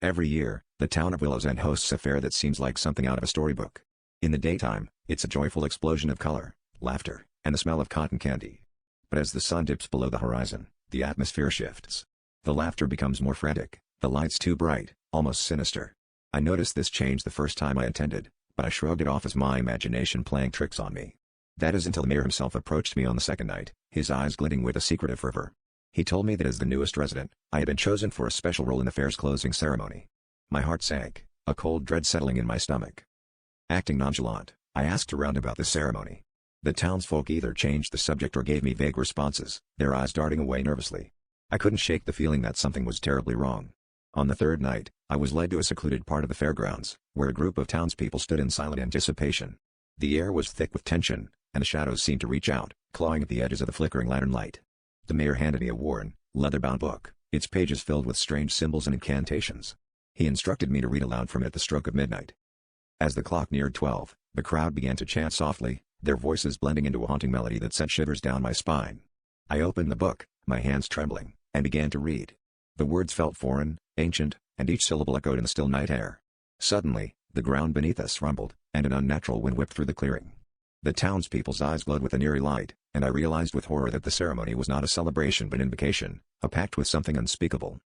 Every year, the town of Willow's End hosts a fair that seems like something out of a storybook. In the daytime, it's a joyful explosion of color, laughter, and the smell of cotton candy. But as the sun dips below the horizon, the atmosphere shifts. The laughter becomes more frantic, the lights too bright, almost sinister. I noticed this change the first time I attended, but I shrugged it off as my imagination playing tricks on me. That is until the mayor himself approached me on the second night, his eyes glinting with a secretive fervor. He told me that as the newest resident, I had been chosen for a special role in the fair's closing ceremony. My heart sank, a cold dread settling in my stomach. Acting nonchalant, I asked around about the ceremony. The townsfolk either changed the subject or gave me vague responses, their eyes darting away nervously. I couldn't shake the feeling that something was terribly wrong. On the third night, I was led to a secluded part of the fairgrounds, where a group of townspeople stood in silent anticipation. The air was thick with tension, and the shadows seemed to reach out, clawing at the edges of the flickering lantern light. The mayor handed me a worn, leather-bound book, its pages filled with strange symbols and incantations. He instructed me to read aloud from it at the stroke of midnight. As the clock neared 12, the crowd began to chant softly, their voices blending into a haunting melody that sent shivers down my spine. I opened the book, my hands trembling, and began to read. The words felt foreign, ancient, and each syllable echoed in the still night air. Suddenly, the ground beneath us rumbled, and an unnatural wind whipped through the clearing. The townspeople's eyes glowed with an eerie light, and I realized with horror that the ceremony was not a celebration but an invocation, a pact with something unspeakable.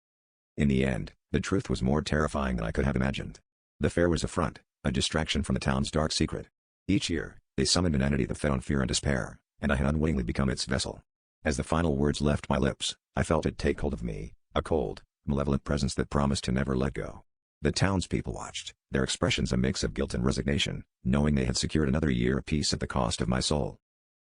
In the end, the truth was more terrifying than I could have imagined. The fair was a front, a distraction from the town's dark secret. Each year, they summoned an entity that fed on fear and despair, and I had unwittingly become its vessel. As the final words left my lips, I felt it take hold of me, a cold, malevolent presence that promised to never let go. The townspeople watched, their expressions a mix of guilt and resignation, knowing they had secured another year of peace at the cost of my soul.